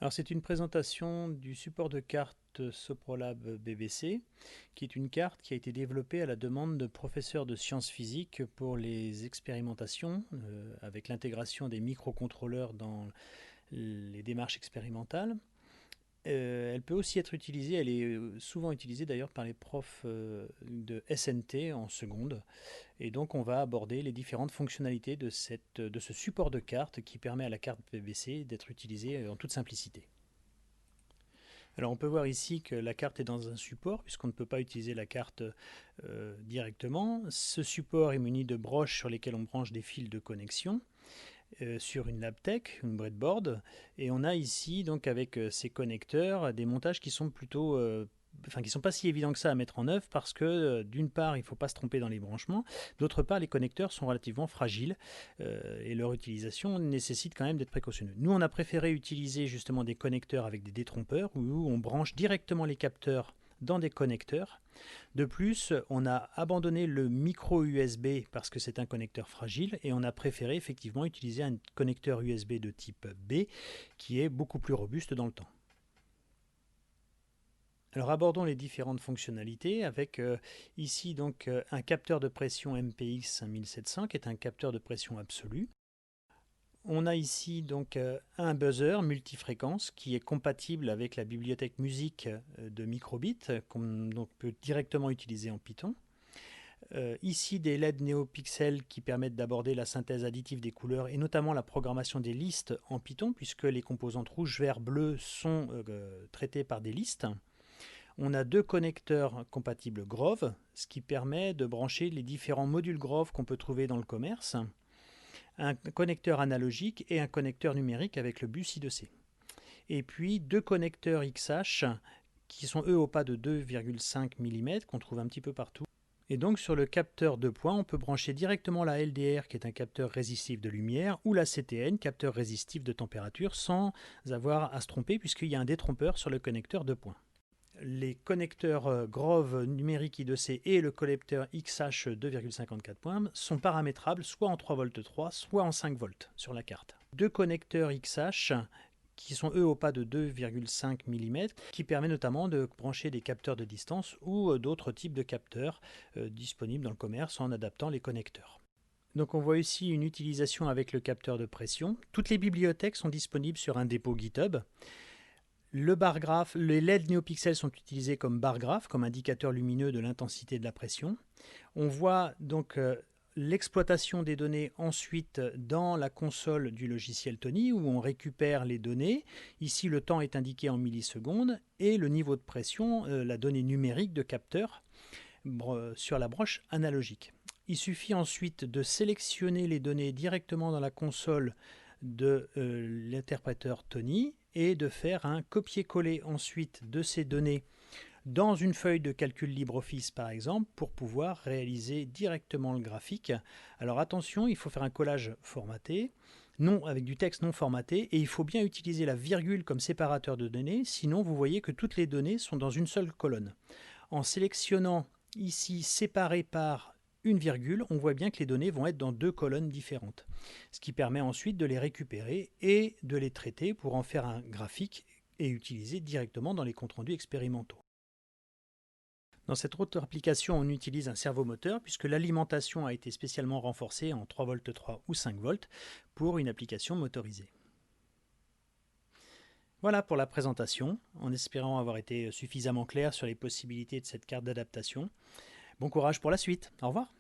Alors c'est une présentation du support de carte SoproLab BBC, qui est une carte qui a été développée à la demande de professeurs de sciences physiques pour les expérimentations, avec l'intégration des microcontrôleurs dans les démarches expérimentales. Elle peut aussi être utilisée, elle est souvent utilisée d'ailleurs par les profs de SNT en seconde. Et donc on va aborder les différentes fonctionnalités de ce support de carte qui permet à la carte BBC d'être utilisée en toute simplicité. Alors on peut voir ici que la carte est dans un support puisqu'on ne peut pas utiliser la carte directement. Ce support est muni de broches sur lesquelles on branche des fils de connexion sur une Labtech, une breadboard, et on a ici donc avec ces connecteurs des montages qui sont plutôt qui sont pas si évidents que ça à mettre en œuvre parce que d'une part il ne faut pas se tromper dans les branchements, d'autre part les connecteurs sont relativement fragiles et leur utilisation nécessite quand même d'être précautionneux. Nous on a préféré utiliser justement des connecteurs avec des détrompeurs où on branche directement les capteurs dans des connecteurs. De plus, on a abandonné le micro USB parce que c'est un connecteur fragile et on a préféré effectivement utiliser un connecteur USB de type B qui est beaucoup plus robuste dans le temps. Alors abordons les différentes fonctionnalités avec ici donc un capteur de pression MPX 5700 qui est un capteur de pression absolue. On a ici donc un buzzer multifréquence qui est compatible avec la bibliothèque musique de microbit qu'on peut directement utiliser en Python. Ici des LED NeoPixel qui permettent d'aborder la synthèse additive des couleurs et notamment la programmation des listes en Python puisque les composantes rouge, vert, bleu sont traitées par des listes. On a deux connecteurs compatibles Grove, ce qui permet de brancher les différents modules Grove qu'on peut trouver dans le commerce. Un connecteur analogique et un connecteur numérique avec le bus I2C. Et puis deux connecteurs XH qui sont eux au pas de 2,5 mm qu'on trouve un petit peu partout. Et donc sur le capteur de points, on peut brancher directement la LDR qui est un capteur résistif de lumière ou la CTN, capteur résistif de température, sans avoir à se tromper puisqu'il y a un détrompeur sur le connecteur de points. Les connecteurs Grove numérique I2C et le connecteur XH 2,54 points sont paramétrables soit en 3,3 V, soit en 5 volts sur la carte. Deux connecteurs XH qui sont eux au pas de 2,5 mm, qui permet notamment de brancher des capteurs de distance ou d'autres types de capteurs disponibles dans le commerce en adaptant les connecteurs. Donc on voit ici une utilisation avec le capteur de pression. Toutes les bibliothèques sont disponibles sur un dépôt GitHub. Le bar graph, les LED NeoPixels sont utilisés comme bar graph, comme indicateur lumineux de l'intensité de la pression. On voit donc l'exploitation des données ensuite dans la console du logiciel Tony où on récupère les données. Ici, le temps est indiqué en millisecondes et le niveau de pression, la donnée numérique de capteur sur la broche analogique. Il suffit ensuite de sélectionner les données directement dans la console de l'interpréteur Tony et de faire un copier-coller ensuite de ces données dans une feuille de calcul LibreOffice par exemple pour pouvoir réaliser directement le graphique. Alors attention, il faut faire un collage formaté, non avec du texte non formaté et il faut bien utiliser la virgule comme séparateur de données, sinon vous voyez que toutes les données sont dans une seule colonne. En sélectionnant ici séparé par une virgule, on voit bien que les données vont être dans deux colonnes différentes, ce qui permet ensuite de les récupérer et de les traiter pour en faire un graphique et utiliser directement dans les comptes rendus expérimentaux. Dans cette autre application, on utilise un servomoteur puisque l'alimentation a été spécialement renforcée en 3,3 V ou 5 volts pour une application motorisée. Voilà pour la présentation, en espérant avoir été suffisamment clair sur les possibilités de cette carte d'adaptation. Bon courage pour la suite. Au revoir.